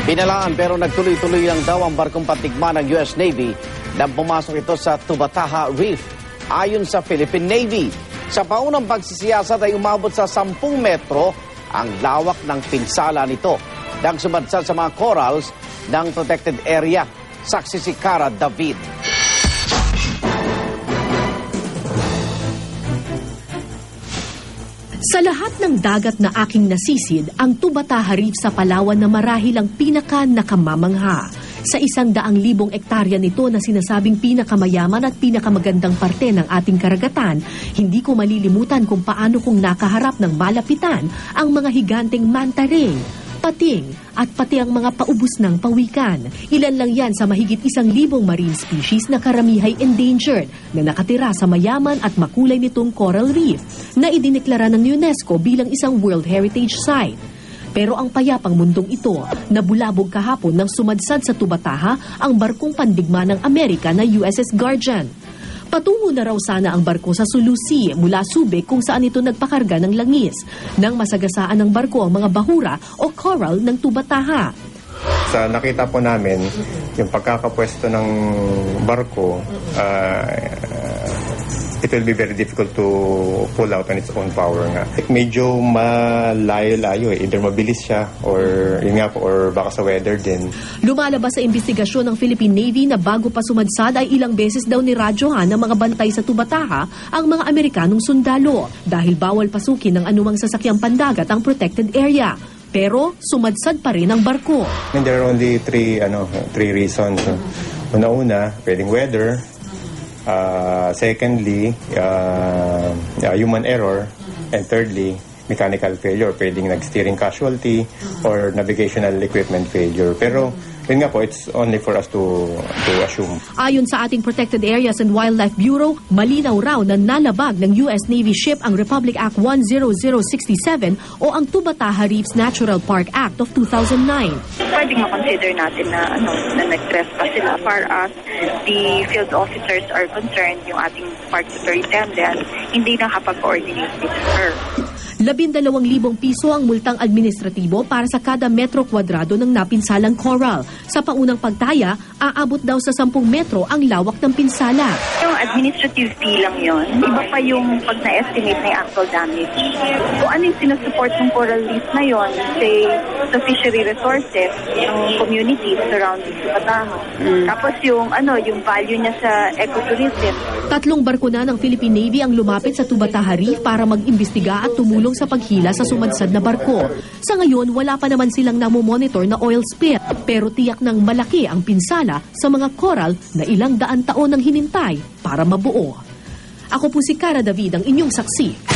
Binalaan pero nagtuloy-tuloy lang daw ang barkong patigma ng US Navy nang pumasok ito sa Tubataha Reef. Ayon sa Philippine Navy, sa paunang pagsisiyasat ay umabot sa 10 metro ang lawak ng pinsala nito nang sumadsad sa mga corals ng protected area. Saksi si Cara David. Sa lahat ng dagat na aking nasisid, ang Tubataha Reef sa Palawan na marahil ang pinaka-nakamamangha. Sa 100,000 ektarya nito na sinasabing pinakamayaman at pinakamagandang parte ng ating karagatan, hindi ko malilimutan kung paano kong nakaharap ng malapitan ang mga higanteng manta ray, pating, at pati ang mga paubos ng pawikan. Ilan lang yan sa mahigit 1,000 marine species na karamihay endangered na nakatira sa mayaman at makulay nitong coral reef na idineklara ng UNESCO bilang isang World Heritage Site. Pero ang payapang mundong ito, nabulabog kahapon nang sumadsad sa Tubataha ang barkong pandigma ng Amerika na USS Guardian. Patungo na raw sana ang barko sa Sulu Sea mula Subic kung saan ito nagpakarga ng langis nang masagasaan ng barko ang mga bahura o coral ng Tubataha. Sa nakita po namin, yung pagkakapwesto ng barko, it will be very difficult to pull out on its own power nga. Medyo malayo-layo either mabilis siya or yun nga po, or baka sa weather din. Lumalabas sa investigasyon ng Philippine Navy na bago pa sumadsad ay ilang beses daw niradyohan ng mga bantay sa Tubataha ang mga Amerikanong sundalo dahil bawal pasukin ng anumang sasakyang pandagat ang protected area. Pero sumadsad pa rin ang barko. And there are only three reasons. Una-una, pwedeng weather. Secondly, human error. And thirdly, mechanical failure. Pwedeng nag-steering casualty or navigational equipment failure. Pero yun nga po, it's only for us to assume. Ayon sa ating Protected Areas and Wildlife Bureau, malinaw raw na nalabag ng US Navy ship ang Republic Act 10067 o ang Tubataha Reefs Natural Park Act of 2009. Pwedeng makonsider natin na nag-trespass sila. Far as the field officers are concerned, yung ating park superintendent, hindi nakapag-coordinate with her. 12,000 piso ang multang administratibo para sa kada metro kwadrado ng napinsalang coral. Sa paunang pagtaya, aabot daw sa 10 metro ang lawak ng pinsala. Yung administrative fee lang yun. Iba pa yung pag na-estimate na yung actual damage. Kung ano yung sinusupport ng coral reef na yun, say, sa fishery resources, yung community surrounding Tubataha. Tapos yung value niya sa ecotourism. 3 barko na ng Philippine Navy ang lumapit sa Tubataha Reef para mag-imbestiga at tumulong sa paghila sa sumadsad na barko. Sa ngayon, wala pa naman silang namomonitor na oil spill, pero tiyak ng malaki ang pinsala sa mga coral na ilang daan taon ang hinintay para mabuo. Ako po si Cara David, ang inyong saksi.